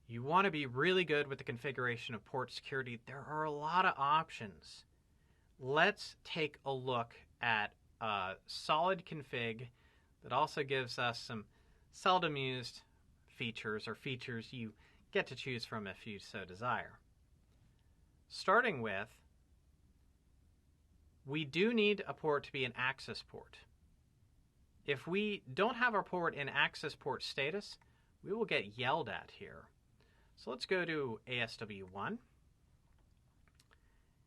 You want to be really good with the configuration of port security. There are a lot of options. Let's take a look at a solid config that also gives us some seldom used features, or features you get to choose from if you so desire. Starting with, we do need a port to be an access port. If we don't have our port in access port status, we will get yelled at here. So let's go to ASW1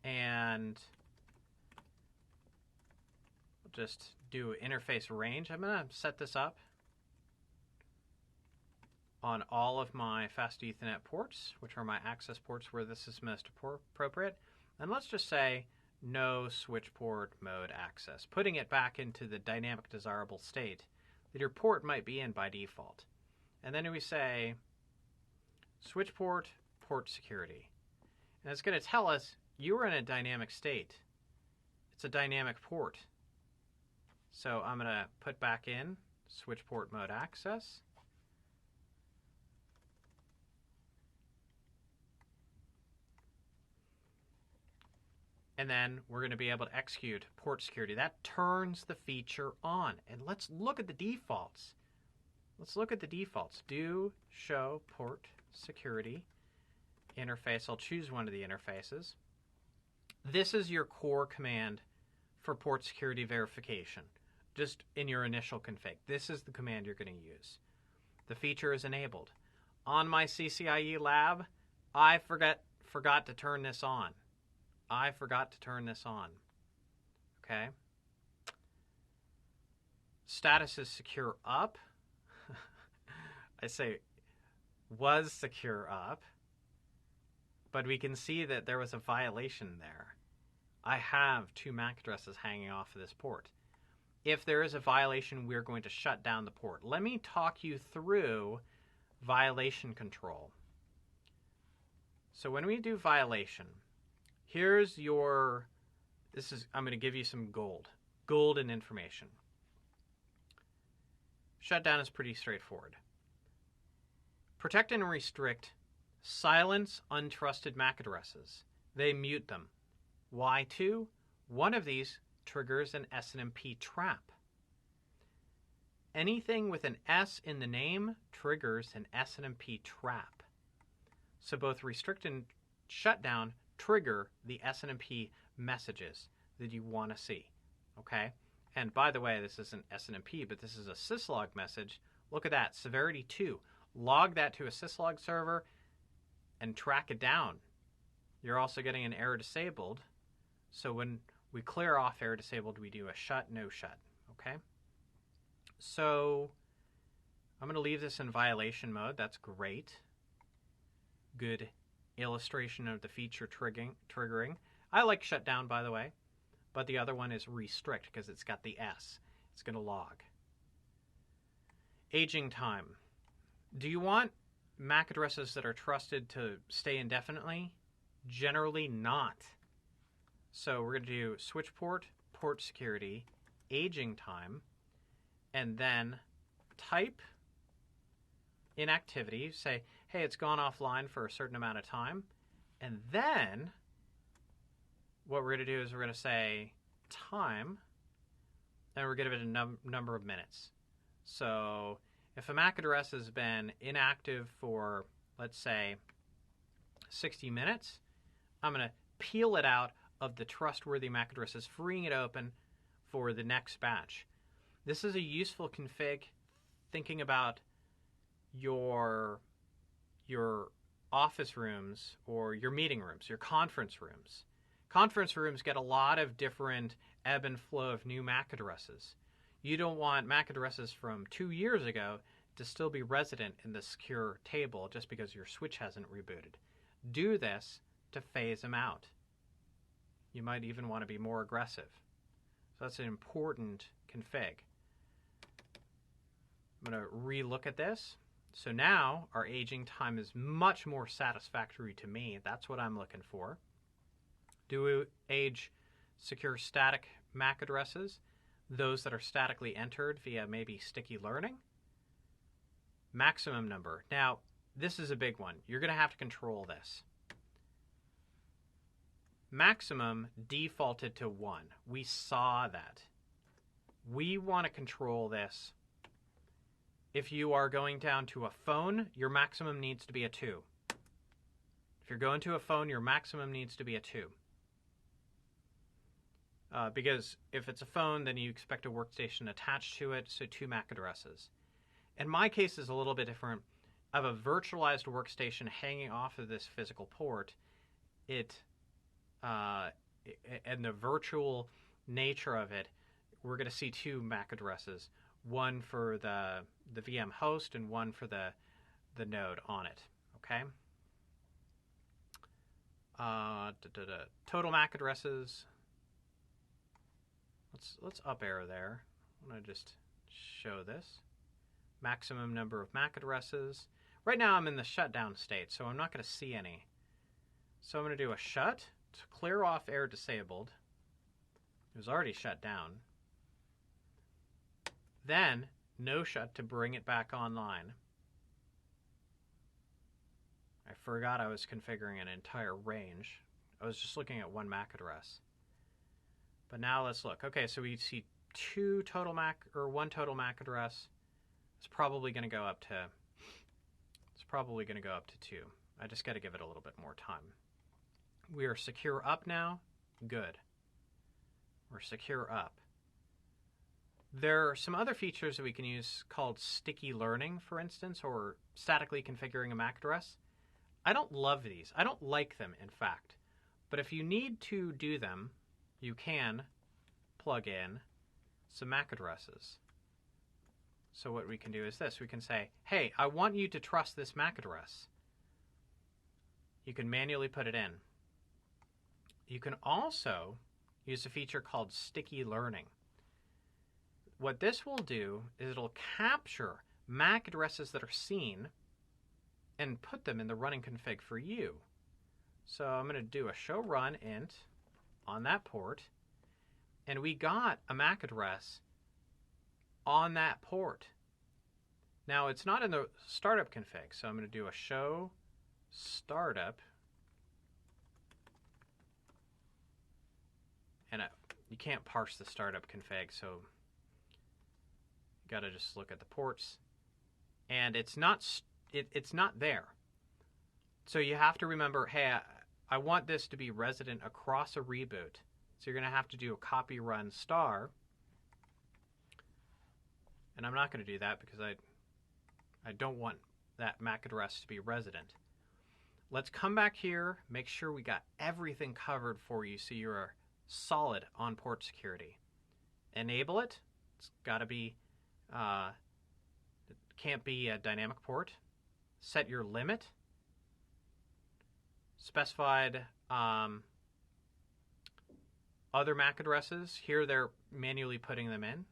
and we'll just do interface range. I'm going to set this up on all of my fast Ethernet ports, which are my access ports where this is most appropriate. And let's just say no switch port mode access, putting it back into the dynamic desirable state that your port might be in by default. And then we say switch port, port security. And it's going to tell us you are in a dynamic state. It's a dynamic port. So I'm going to put back in switch port mode access. And then we're going to be able to execute port security. That turns the feature on. And let's look at the defaults. Let's look at the defaults. Do show port security interface. I'll choose one of the interfaces. This is your core command for port security verification, just in your initial config. This is the command you're going to use. The feature is enabled. On my CCIE lab, I forgot to turn this on. I forgot to turn this on. Okay. Status is secure up. I say was secure up, but we can see that there was a violation there. I have 2 MAC addresses hanging off of this port. If there is a violation, we're going to shut down the port. Let me talk you through violation control. So when we do violation, here's your, I'm going to give you some golden information. Shutdown is pretty straightforward. Protect and restrict, silence untrusted MAC addresses. They mute them. Why 2? One of these triggers an SNMP trap. Anything with an S in the name triggers an SNMP trap. So both restrict and shutdown trigger the SNMP messages that you want to see. Okay? And by the way, this isn't SNMP, but this is a syslog message. Look at that, severity 2. Log that to a syslog server and track it down. You're also getting an error disabled. So when we clear off error disabled, we do a shut, no shut. Okay? So I'm going to leave this in violation mode. That's great. Good illustration of the feature triggering. I like shutdown, by the way, but the other one is restrict because it's got the S. It's going to log. Aging time. Do you want MAC addresses that are trusted to stay indefinitely? Generally not. So we're going to do switch port, port security, aging time, and then type inactivity. Say, hey, it's gone offline for a certain amount of time. And then what we're going to do is we're going to say time, and we're going to give it a number of minutes. So if a MAC address has been inactive for, let's say, 60 minutes, I'm going to peel it out of the trustworthy MAC addresses, freeing it open for the next batch. This is a useful config thinking about your office rooms or your meeting rooms, your conference rooms. Conference rooms get a lot of different ebb and flow of new MAC addresses. You don't want MAC addresses from 2 years ago to still be resident in the secure table just because your switch hasn't rebooted. Do this to phase them out. You might even want to be more aggressive. So that's an important config. I'm going to re-look at this. So now our aging time is much more satisfactory to me. That's what I'm looking for. Do age secure static MAC addresses, those that are statically entered via maybe sticky learning. Maximum number. Now, this is a big one. You're going to have to control this. Maximum defaulted to 1. We saw that. We want to control this. If you are going down to a phone, your maximum needs to be a 2. If you're going to a phone, your maximum needs to be a 2. Because if it's a phone, then you expect a workstation attached to it, so 2 MAC addresses. And my case is a little bit different. I have a virtualized workstation hanging off of this physical port. And the virtual nature of it, we're going to see 2 MAC addresses, one for the VM host and one for the node on it. Okay. Total MAC addresses. Let's up arrow there. I'm going to just show this. Maximum number of MAC addresses. Right now I'm in the shutdown state, so I'm not going to see any. So I'm going to do a shut to clear off air disabled. It was already shut down. Then no shut to bring it back online. I forgot I was configuring an entire range. I was just looking at 1 MAC address. But now let's look. Okay, so we see 1 total MAC address. It's probably going to go up to 2. I just got to give it a little bit more time. We are secure up now. Good. We're secure up. There are some other features that we can use called sticky learning, for instance, or statically configuring a MAC address. I don't love these. I don't like them, in fact. But if you need to do them, you can plug in some MAC addresses. So what we can do is this. We can say, hey, I want you to trust this MAC address. You can manually put it in. You can also use a feature called sticky learning. What this will do is it'll capture MAC addresses that are seen and put them in the running config for you. So I'm going to do a show run int on that port, and we got a MAC address on that port. Now it's not in the startup config, so I'm going to do a show startup, and you can't parse the startup config, so you got to just look at the ports, and it's not there. So you have to remember, hey, I want this to be resident across a reboot. So you're going to have to do a copy run star. And I'm not going to do that because I don't want that MAC address to be resident. Let's come back here, make sure we got everything covered for you so you're solid on port security. Enable it. It's got to be, it can't be a dynamic port. Set your limit. Specified other MAC addresses. Here they're manually putting them in.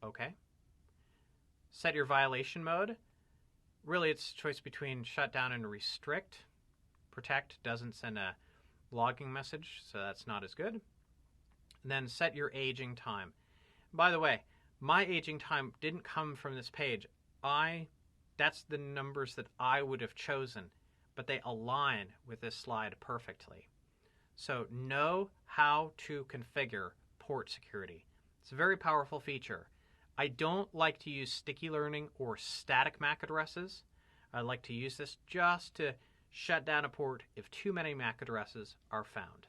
Okay. Set your violation mode. Really, it's a choice between shutdown and restrict. Protect doesn't send a logging message, so that's not as good. And then set your aging time. By the way, my aging time didn't come from this page. That's the numbers that I would have chosen, but they align with this slide perfectly. So know how to configure port security. It's a very powerful feature. I don't like to use sticky learning or static MAC addresses. I like to use this just to shut down a port if too many MAC addresses are found.